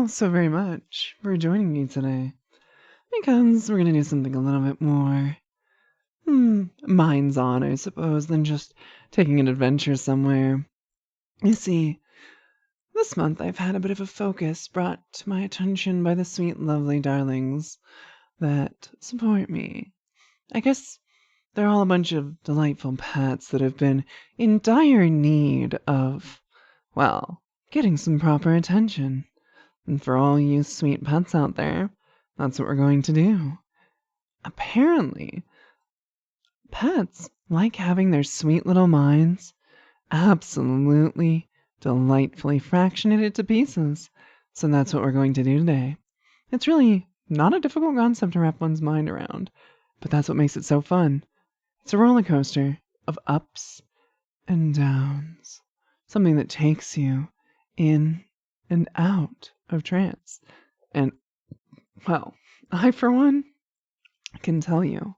all so very much for joining me today, because we're going to do something a little bit more minds on, I suppose, than just taking an adventure somewhere. You see, this month I've had a bit of a focus brought to my attention by the sweet, lovely darlings that support me. I guess they're all a bunch of delightful pets that have been in dire need of, well, getting some proper attention. And for all you sweet pets out there, that's what we're going to do. Apparently, pets like having their sweet little minds absolutely, delightfully fractionated to pieces. So that's what we're going to do today. It's really not a difficult concept to wrap one's mind around, but that's what makes it so fun. It's a roller coaster of ups and downs, something that takes you in and out of trance. And, well, I, for one, can tell you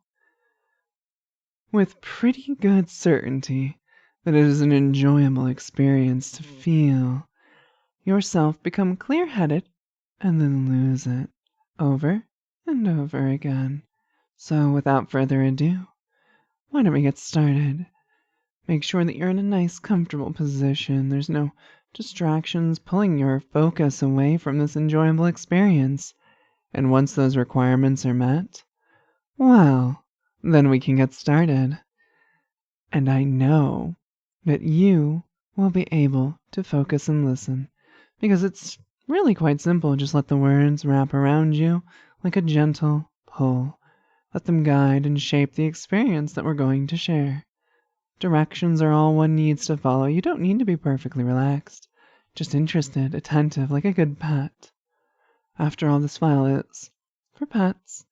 with pretty good certainty that it is an enjoyable experience to feel yourself become clear-headed and then lose it over and over again. So, without further ado, why don't we get started? Make sure that you're in a nice, comfortable position. There's no distractions pulling your focus away from this enjoyable experience. And once those requirements are met, well, then we can get started. And I know that you will be able to focus and listen, because it's really quite simple. Just let the words wrap around you like a gentle pull. Let them guide and shape the experience that we're going to share. Directions are all one needs to follow. You don't need to be perfectly relaxed, just interested, attentive, like a good pet. After all, this file is for pets.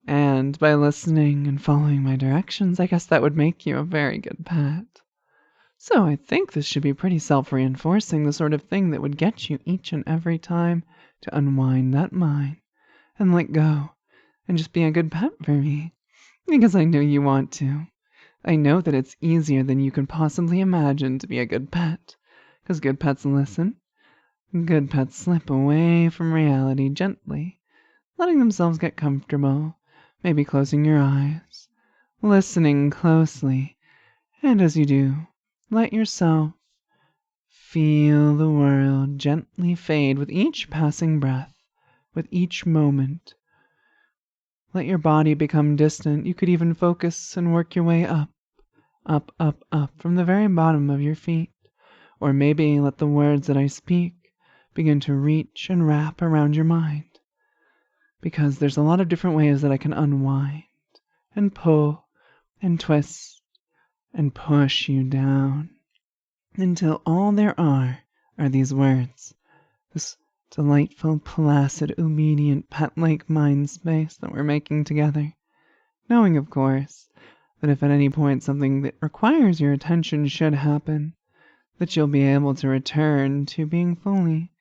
And by listening and following my directions, I guess that would make you a very good pet. So I think this should be pretty self-reinforcing, the sort of thing that would get you each and every time to unwind that mind and let go and just be a good pet for me, because I know you want to. I know that it's easier than you can possibly imagine to be a good pet, because good pets listen. Good pets slip away from reality gently, letting themselves get comfortable, maybe closing your eyes, listening closely, and as you do, let yourself feel the world gently fade with each passing breath, with each moment. Let your body become distant. You could even focus and work your way up, from the very bottom of your feet. Or maybe let the words that I speak begin to reach and wrap around your mind. Because there's a lot of different ways that I can unwind and pull and twist and push you down until all there are these words, this delightful, placid, obedient, pet-like mind space that we're making together. Knowing, of course, that if at any point something that requires your attention should happen, that you'll be able to return to being fully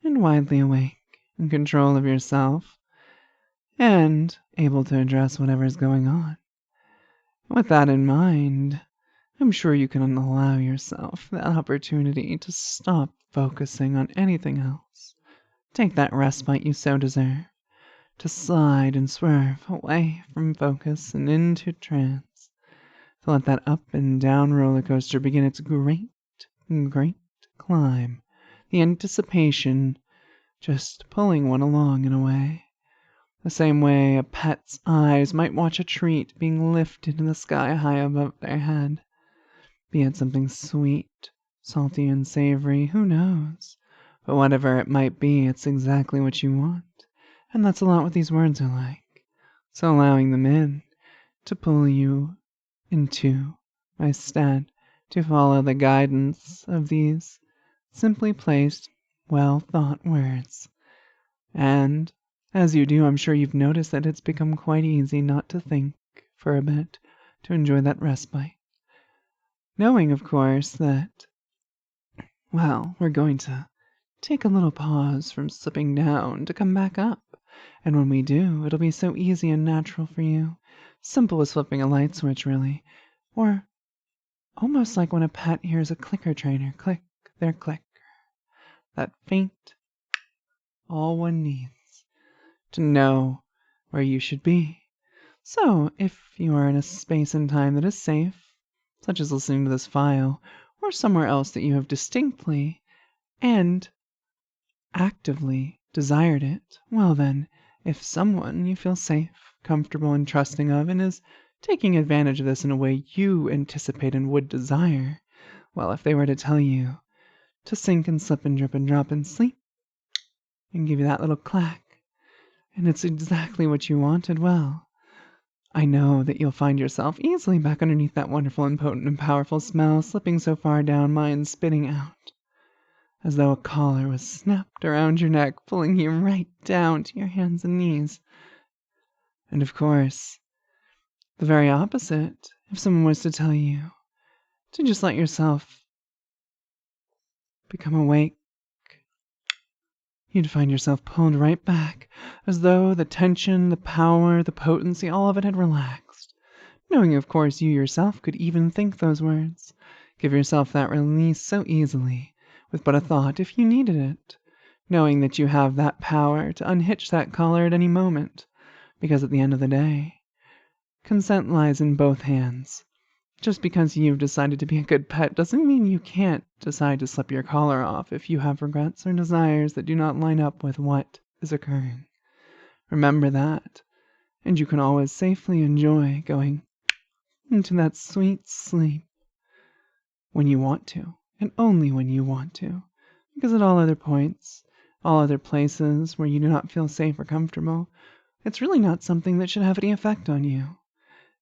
and widely awake, in control of yourself, and able to address whatever's going on. With that in mind, I'm sure you can allow yourself the opportunity to stop focusing on anything else. Take that respite you so deserve, to slide and swerve away from focus and into trance, to let that up and down roller coaster begin its great climb, the anticipation just pulling one along in a way. The same way a pet's eyes might watch a treat being lifted in the sky high above their head. Be it something sweet, salty and savory, who knows? But whatever it might be, it's exactly what you want. And that's a lot what these words are like. So allowing them in to pull you into my stead, to follow the guidance of these simply placed, well-thought words. And as you do, I'm sure you've noticed that it's become quite easy not to think for a bit, to enjoy that respite. Knowing, of course, that, well, we're going to take a little pause from slipping down to come back up. And when we do, it'll be so easy and natural for you. Simple as flipping a light switch, really. Or almost like when a pet hears a clicker trainer click their clicker. That faint, all one needs to know where you should be. So, if you are in a space and time that is safe, such as listening to this file, or somewhere else that you have distinctly and actively desired it, well then, if someone you feel safe, comfortable, and trusting of, and is taking advantage of this in a way you anticipate and would desire, well, if they were to tell you to sink and slip and drip and drop and sleep, and give you that little clack, and it's exactly what you wanted, well, I know that you'll find yourself easily back underneath that wonderful and potent and powerful smell, slipping so far down mine, spitting out, as though a collar was snapped around your neck, pulling you right down to your hands and knees. And of course, the very opposite, if someone was to tell you to just let yourself become awake, you'd find yourself pulled right back, as though the tension, the power, the potency, all of it had relaxed. Knowing, of course, you yourself could even think those words. Give yourself that release so easily, with but a thought, if you needed it. Knowing that you have that power to unhitch that collar at any moment. Because at the end of the day, consent lies in both hands. Just because you've decided to be a good pet doesn't mean you can't decide to slip your collar off if you have regrets or desires that do not line up with what is occurring. Remember that, and you can always safely enjoy going into that sweet sleep when you want to, and only when you want to, because at all other points, all other places where you do not feel safe or comfortable, it's really not something that should have any effect on you.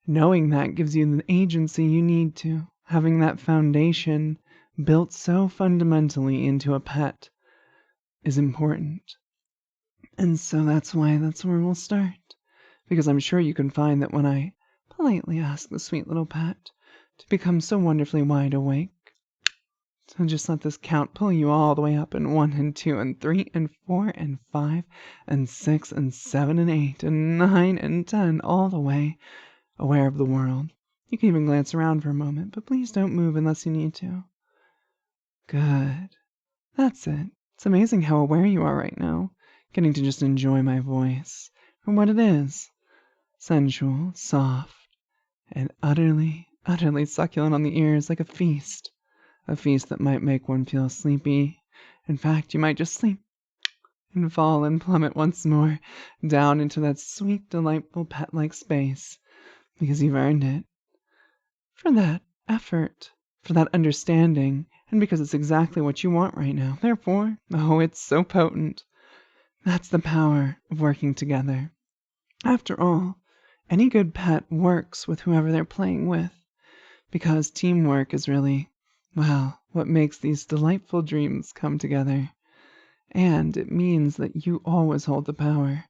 Knowing that gives you the agency you need to, having that foundation built so fundamentally into a pet is important. And so that's where we'll start. Because I'm sure you can find that when I politely ask the sweet little pet to become so wonderfully wide awake, to just let this count pull you all the way up in 1 and 2 and 3 and 4 and 5 and 6 and 7 and 8 and 9 and 10, all the way aware of the world. You can even glance around for a moment, but please don't move unless you need to. Good. That's it. It's amazing how aware you are right now, getting to just enjoy my voice for what it is. Sensual, soft, and utterly, utterly succulent on the ears, like a feast. A feast that might make one feel sleepy. In fact, you might just sleep and fall and plummet once more down into that sweet, delightful pet-like space, because you've earned it. For that effort, for that understanding, and because it's exactly what you want right now. Therefore, oh, it's so potent. That's the power of working together. After all, any good pet works with whoever they're playing with, because teamwork is really, well, what makes these delightful dreams come together. And it means that you always hold the power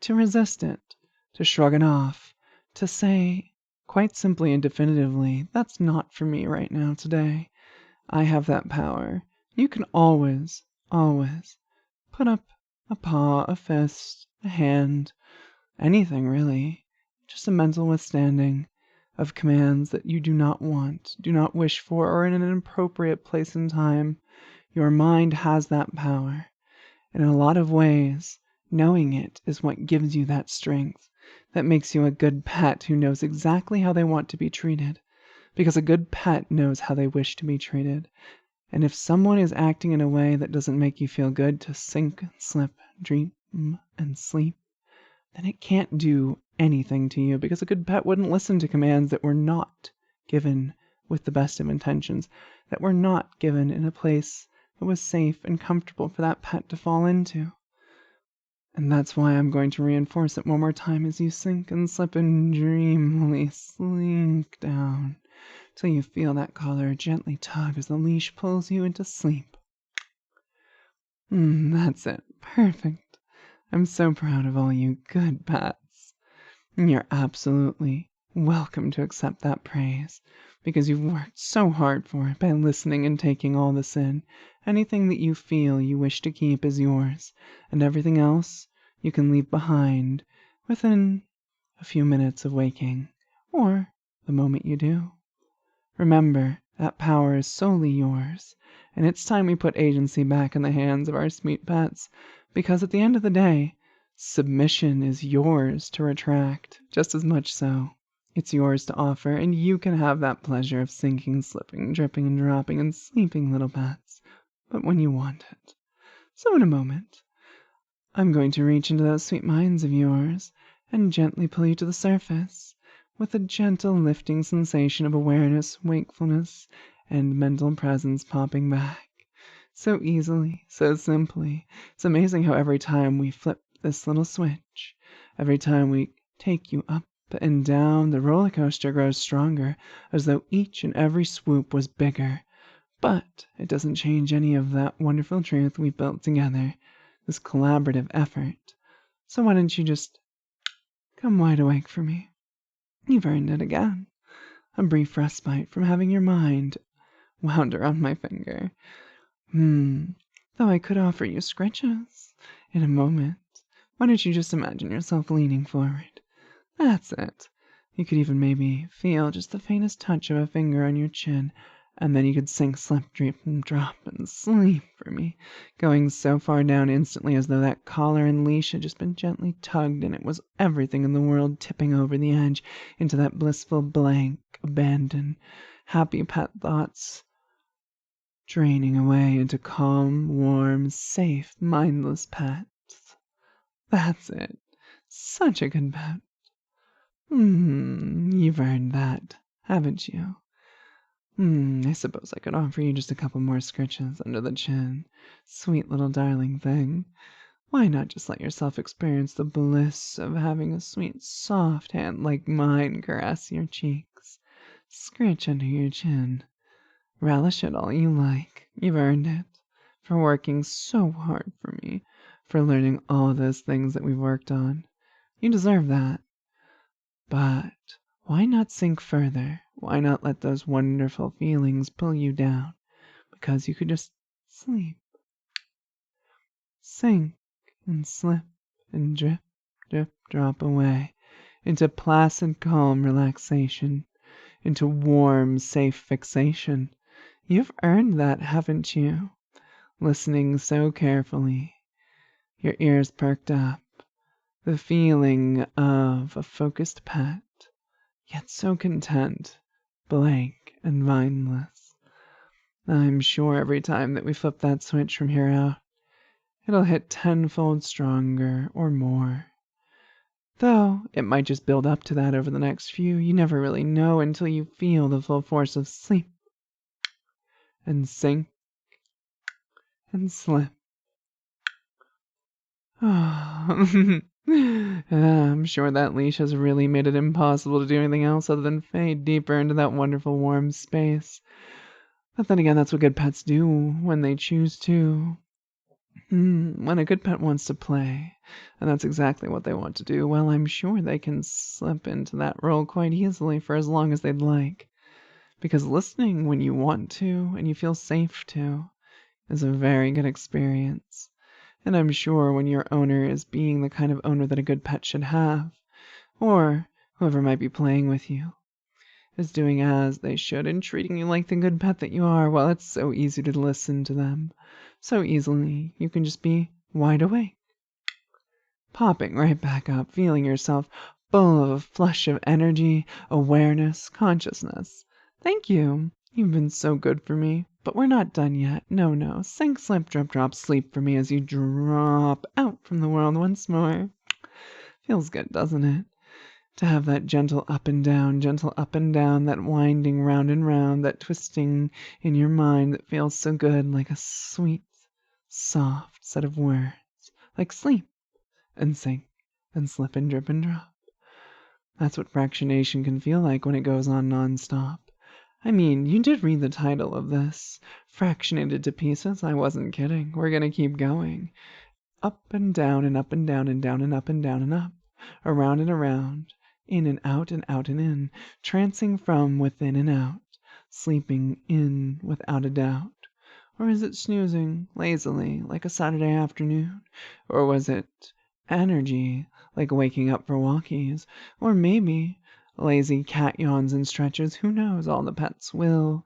to resist it, to shrug it off, to say, quite simply and definitively, that's not for me right now today. I have that power. You can always, always put up a paw, a fist, a hand, anything really, just a mental withstanding of commands that you do not want, do not wish for, or in an inappropriate place and time. Your mind has that power. And in a lot of ways, knowing it is what gives you that strength, that makes you a good pet who knows exactly how they want to be treated. Because a good pet knows how they wish to be treated. And if someone is acting in a way that doesn't make you feel good to sink, slip, dream, and sleep, then it can't do anything to you, because a good pet wouldn't listen to commands that were not given with the best of intentions, that were not given in a place that was safe and comfortable for that pet to fall into. And that's why I'm going to reinforce it one more time as you sink and slip and dreamily slink down till you feel that collar gently tug as the leash pulls you into sleep. That's it. Perfect. I'm so proud of all you good pets. You're absolutely welcome to accept that praise, because you've worked so hard for it by listening and taking all this in. Anything that you feel you wish to keep is yours, and everything else you can leave behind within a few minutes of waking, or the moment you do. Remember, That power is solely yours, and it's time we put agency back in the hands of our sweet pets, because at the end of the day, submission is yours to retract, just as much so. It's yours to offer, and you can have that pleasure of sinking, slipping, dripping, and dropping, and sleeping, little pets, but when you want it. So in a moment, I'm going to reach into those sweet minds of yours and gently pull you to the surface with a gentle lifting sensation of awareness, wakefulness, and mental presence popping back. So easily, so simply. It's amazing how every time we flip this little switch, every time we take you up and down, the roller coaster grows stronger, as though each and every swoop was bigger. But it doesn't change any of that wonderful truth we built together, this collaborative effort. So why don't you just come wide awake for me? You've earned it again. A brief respite from having your mind wound around my finger. Though I could offer you Scritches in a moment. Why don't you just imagine yourself leaning forward? That's it. You could even maybe feel just the faintest touch of a finger on your chin, and then you could sink, slip, drip, and drop, and sleep for me, going so far down instantly as though that collar and leash had just been gently tugged, and it was everything in the world tipping over the edge into that blissful blank, abandon, happy pet thoughts, draining away into calm, warm, safe, mindless pets. That's it. Such a good pet. You've earned that, haven't you? I suppose I could offer you just a couple more scritches under the chin. Sweet little darling thing. Why not just let yourself experience the bliss of having a sweet, soft hand like mine caress your cheeks, scritch under your chin? Relish it all you like. You've earned it. For working so hard for me, for learning all of those things that we've worked on. You deserve that. But why not sink further? Why not let those wonderful feelings pull you down? Because you could just sleep. Sink and slip and drip, drip, drop away into placid, calm relaxation, into warm, safe fixation. You've earned that, haven't you? Listening so carefully, your ears perked up, the feeling of a focused pet, yet so content, blank and mindless. I'm sure every time that we flip that switch from here out, it'll hit tenfold stronger or more. Though it might just build up to that over the next few. You never really know until you feel the full force of sleep and sink and slip. I'm sure that leash has really made it impossible to do anything else other than fade deeper into that wonderful warm space. But then again, that's what good pets do when they choose to. When a good pet wants to play, and that's exactly what they want to do, well, I'm sure they can slip into that role quite easily for as long as they'd like. Because listening when you want to and you feel safe to is a very good experience. And I'm sure when your owner is being the kind of owner that a good pet should have, or whoever might be playing with you, is doing as they should and treating you like the good pet that you are, well, it's so easy to listen to them. So easily, you can just be wide awake. Popping right back up, feeling yourself full of a flush of energy, awareness, consciousness. Thank you. You've been so good for me. But we're not done yet. No. Sink, slip, drip, drop, sleep for me as you drop out from the world once more. Feels good, doesn't it? To have that gentle up and down, that winding round and round, that twisting in your mind that feels so good, like a sweet, soft set of words, like sleep and sink and slip and drip and drop. That's what fractionation can feel like when it goes on non-stop. I mean, you did read the title of this. Fractionated to pieces? I wasn't kidding. We're gonna keep going. Up and down and up and down and down and up and down and up. Around and around. In and out and out and in. Trancing from within and out. Sleeping in without a doubt. Or is it snoozing lazily like a Saturday afternoon? Or was it energy like waking up for walkies? Or maybe lazy cat yawns and stretches, who knows? All the pets will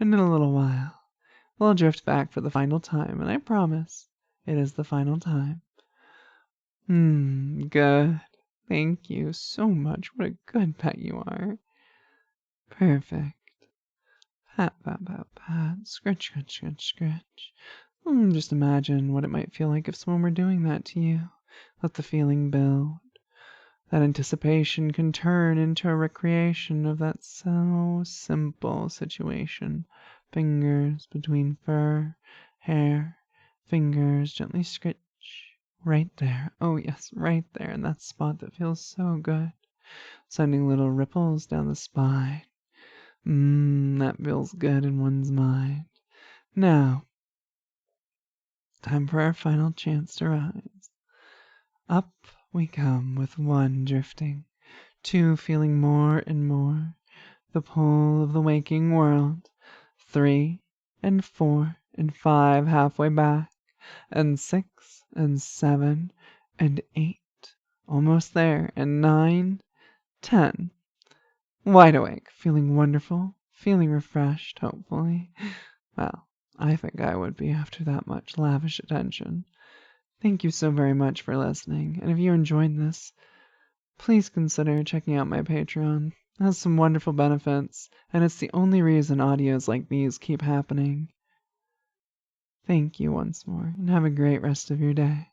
And in a little while, we'll drift back for the final time, and I promise it is the final time. Good. Thank you so much. What a good pet you are. Perfect. Pat, pat, pat, pat. Scritch, scritch, scritch, scritch. Just imagine what it might feel like if someone were doing that to you. Let the feeling build. That anticipation can turn into a recreation of that so simple situation. Fingers between fur, hair, fingers gently scritch. Right there. Oh, yes, right there in that spot that feels so good. Sending little ripples down the spine. That feels good in one's mind. Now, time for our final chance to rise. Up we come with 1 drifting, 2 feeling more and more the pull of the waking world, 3 and 4 and 5 halfway back, and 6 and 7 and 8 almost there, and 9, 10. Wide awake, feeling wonderful, feeling refreshed, hopefully. Well, I think I would be after that much lavish attention. Thank you so very much for listening, and if you enjoyed this, please consider checking out my Patreon. It has some wonderful benefits, and it's the only reason audios like these keep happening. Thank you once more, and have a great rest of your day.